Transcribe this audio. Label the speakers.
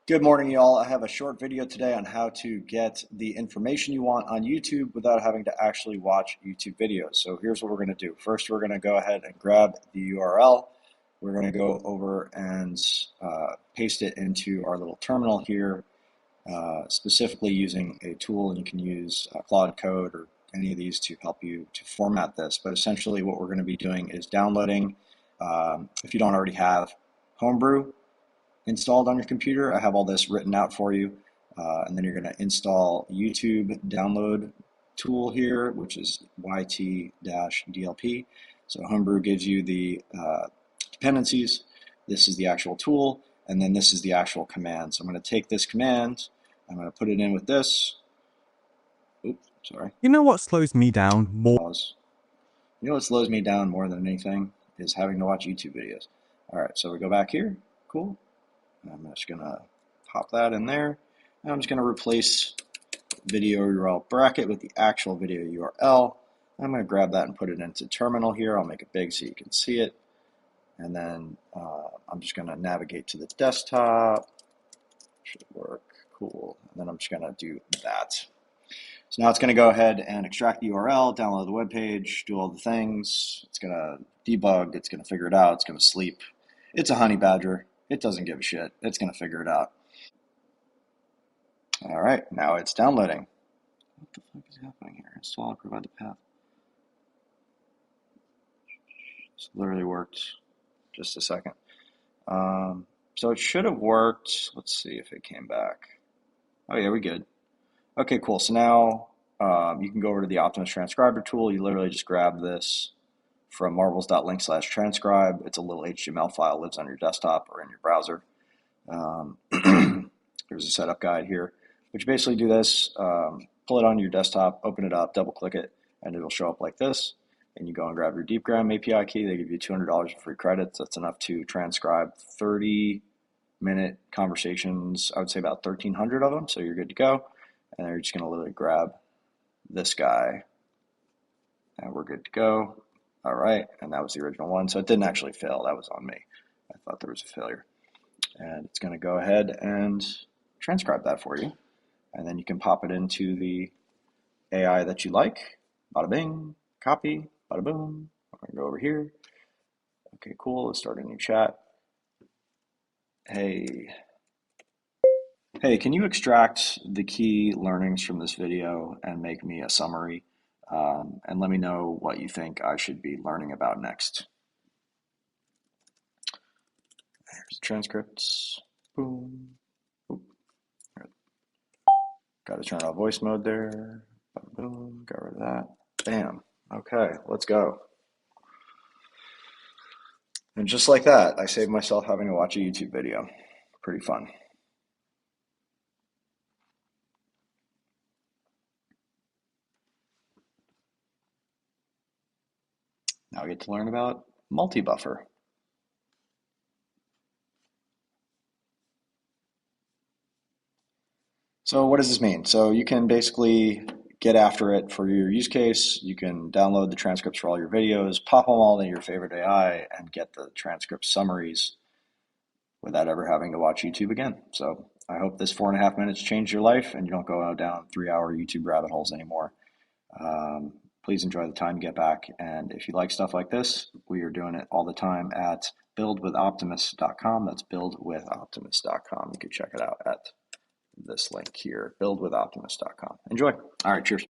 Speaker 1: Good morning, y'all. I have a short video today on how to get the information you want on YouTube without having to actually watch YouTube videos. So here's what we're going to do. First, we're going to go ahead and grab the URL. We're going to go over and paste it into our little terminal here, specifically using a tool. And you can use Claude Code or any of these to help you to format this. But essentially what we're going to be doing is downloading, if you don't already have Homebrew installed on your computer, I have all this written out for you, and then you're going to install YouTube download tool here, which is yt-dlp. So Homebrew gives you the dependencies. This is the actual tool, and then this is the actual command. So I'm going to take this command, I'm going to put it in with this. Oops, sorry.
Speaker 2: You know what slows me down more?
Speaker 1: Pause. You know what slows me down more than anything is having to watch YouTube videos. All right, so we go back here. Cool. I'm just going to pop that in there. And I'm just going to replace video URL bracket with the actual video URL. I'm going to grab that and put it into terminal here. I'll make it big so you can see it. And then I'm just going to navigate to the desktop. Should work. Cool. And then I'm just going to do that. So now it's going to go ahead and extract the URL, download the web page, do all the things. It's going to debug. It's going to figure it out. It's going to sleep. It's a honey badger. It doesn't give a shit. It's going to figure it out. All right, now it's downloading. What the fuck is happening here? Install and provide the path. This literally worked. Just a second. So it should have worked. Let's see if it came back. Oh yeah, we're good. Okay, cool. So now you can go over to the Optimus Transcriber tool. You literally just grab this from marbles.link/transcribe. It's a little HTML file, lives on your desktop or in your browser. There's a setup guide here, but you basically do this, pull it on your desktop, open it up, double click it, and it'll show up like this. And you go and grab your Deepgram API key. They give you $200 of free credits. That's enough to transcribe 30-minute conversations. I would say about 1,300 of them, so you're good to go. And then you're just going to literally grab this guy, and we're good to go. All right, and that was the original one, so it didn't actually fail. That was on me. I thought there was a failure. And it's going to go ahead and transcribe that for you. And then you can pop it into the AI that you like. Bada bing, copy, bada boom. I'm going to go over here. Okay, cool. Let's start a new chat. Hey, can you extract the key learnings from this video and make me a summary? And let me know what you think I should be learning about next. There's transcripts. Boom. Oop. Got to turn off voice mode there. Boom. Got rid of that. Bam. Okay, let's go. And just like that, I saved myself having to watch a YouTube video. Pretty fun. Now I get to learn about multi-buffer. So what does this mean? So you can basically get after it for your use case. You can download the transcripts for all your videos, pop them all into your favorite AI, and get the transcript summaries without ever having to watch YouTube again. So I hope this 4.5 minutes changed your life and you don't go down 3-hour YouTube rabbit holes anymore. Please enjoy the time to get back. And if you like stuff like this, we are doing it all the time at buildwithoptimus.com. That's buildwithoptimus.com. You can check it out at this link here, buildwithoptimus.com. Enjoy. All right, cheers.